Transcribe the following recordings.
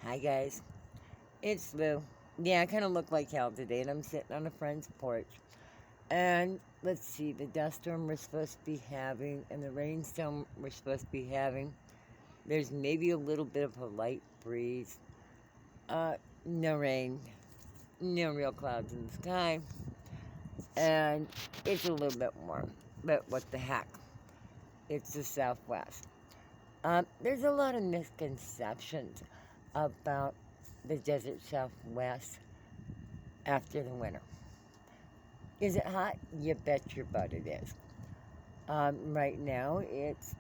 Hi guys, it's Lou. Yeah, I kind of look like hell today, and I'm sitting on a friend's porch. And let's see, the dust storm we're supposed to be having, and the rainstorm we're supposed to be having. There's maybe a little bit of a light breeze. Uh, no rain, no real clouds in the sky, and it's a little bit warm. But what the heck? It's the Southwest. There's a lot of misconceptions about the desert Southwest after the winter. Is it hot? You bet your butt it is. Right now, it's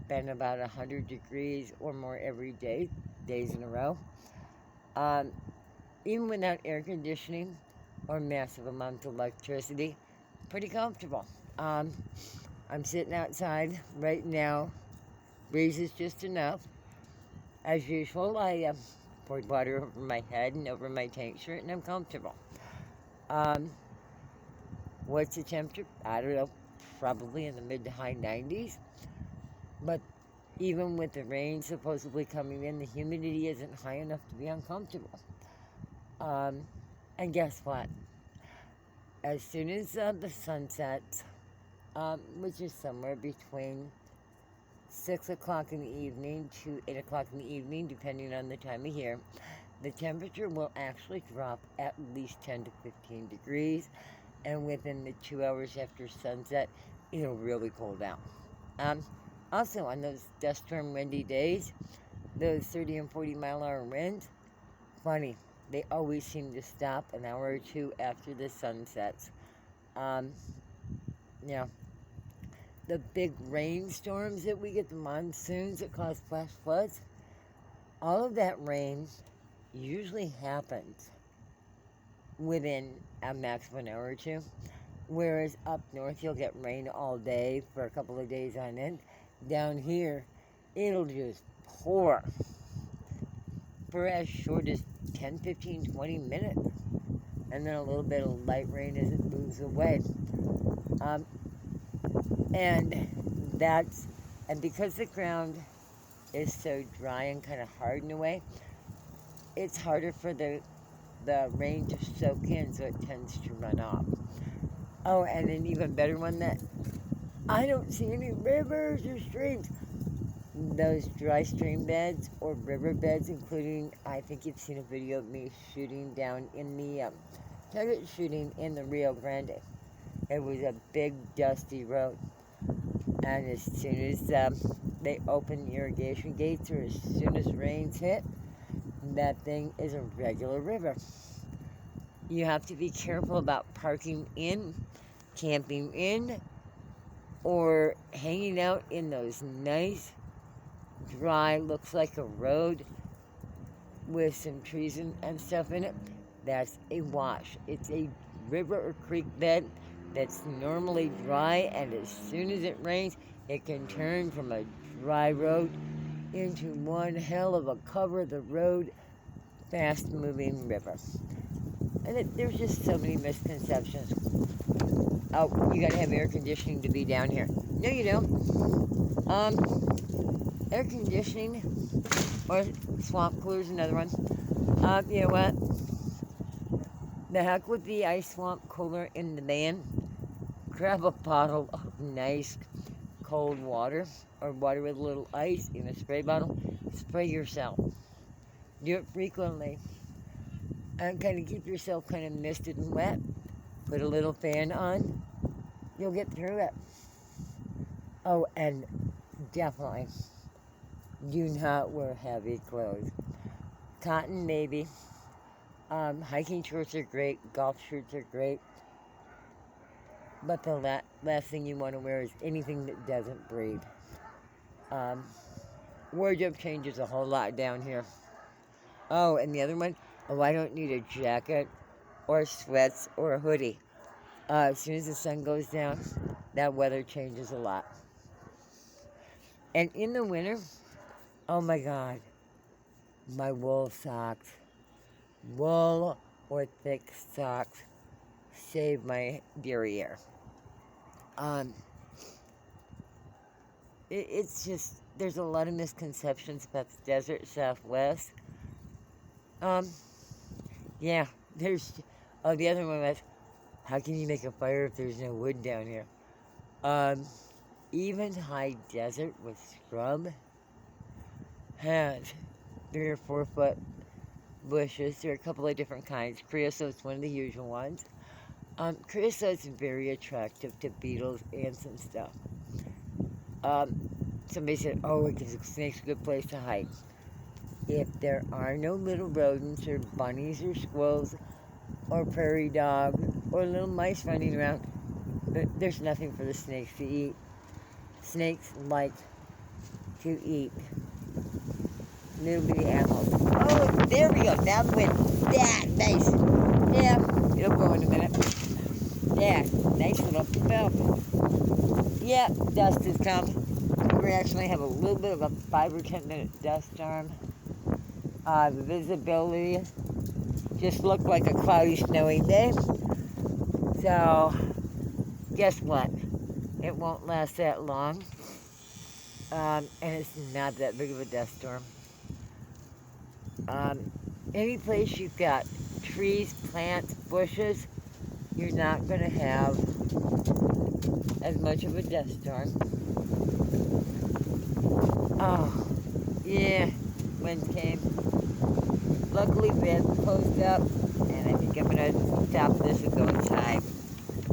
been about 100 degrees or more every day, days in a row. Um, Even without air conditioning or massive amounts of electricity, pretty comfortable. Um, I'm sitting outside right now. Breeze is just enough. As usual, I poured water over my head and over my tank shirt, and I'm comfortable. Um, what's the temperature? I don't know. Probably in the mid to high 90s. But even with the rain supposedly coming in, the humidity isn't high enough to be uncomfortable. Um, and guess what? As soon as the sun sets, which is somewhere between 6 o'clock in the evening to 8 o'clock in the evening, depending on the time of year, the temperature will actually drop at least 10 to 15 degrees. And within the 2 hours after sunset, it'll really cool down. Um, Also, on those dust storm windy days, those 30 and 40-mile-an-hour winds, funny, they always seem to stop an hour or two after the sun sets. Um, you know, the big rainstorms that we get, the monsoons that cause flash floods, all of that rain usually happens within a max of an hour or two. Whereas up north, you'll get rain all day for a couple of days on end. Down here, it'll just pour for as short as 10, 15, 20 minutes. And then a little bit of light rain as it moves away. Um, and that's, and because the ground is so dry and kind of hard in a way, it's harder for the rain to soak in, so it tends to run off. Oh, and an even better one that I don't see any rivers or streams. Those dry stream beds or river beds, including, I think you've seen a video of me shooting down in the target shooting in the Rio Grande. It was a big dusty road, and as soon as they open the irrigation gates, or as soon as rains hit, that thing is a regular river. You have to be careful about parking in, camping in, or hanging out in those nice, dry, looks like a road with some trees and stuff in it. That's a wash. It's a river or creek bed that's normally dry, and as soon as it rains, it can turn from a dry road into one hell of a cover the road, fast moving river. And there's just so many misconceptions. Oh, you gotta have air conditioning to be down here. No, you don't. Air conditioning or swamp cooler is another one. You know what? The heck with the ice swamp cooler in the van. Grab a bottle of nice cold water or water with a little ice in a spray bottle. Spray yourself. Do it frequently. And kind of keep yourself kind of misted and wet. Put a little fan on. You'll get through it. Oh, and definitely do not wear heavy clothes. Cotton, maybe. Hiking shorts are great. Golf shirts are great. But the last thing you want to wear is anything that doesn't breathe. Um, Wardrobe changes a whole lot down here. Oh, and the other one, oh, I don't need a jacket or sweats or a hoodie. As soon as the sun goes down, that weather changes a lot. And in the winter, oh my God, my wool socks, wool or thick socks save my derriere. Um, it's just, there's a lot of misconceptions about the desert Southwest. Um, yeah, there's, oh, the other one was, how can you make a fire if there's no wood down here? Um, even high desert with scrub has 3 or 4 foot bushes. There are a couple of different kinds. Creosote's one of the usual ones. Creosote's very attractive to beetles, ants, and stuff. Um, somebody said, oh, it gives snakes a good place to hide. If there are no little rodents or bunnies or squirrels or prairie dogs or little mice running around, there's nothing for the snakes to eat. Snakes like to eat little bitty animals. Oh, there we go. Now the wind. Yeah, nice. Yeah, it'll go in a minute. Yeah, nice little bump. Yeah, dust has come. We actually have a little bit of a 5 or 10 minute dust storm. The visibility just looked like a cloudy, snowy day. So, guess what? It won't last that long. And it's not that big of a dust storm. Any place you've got trees, plants, bushes, you're not going to have as much of a dust storm. Oh, yeah, wind came. Luckily, beds closed up, and I think I'm going to stop this and go inside.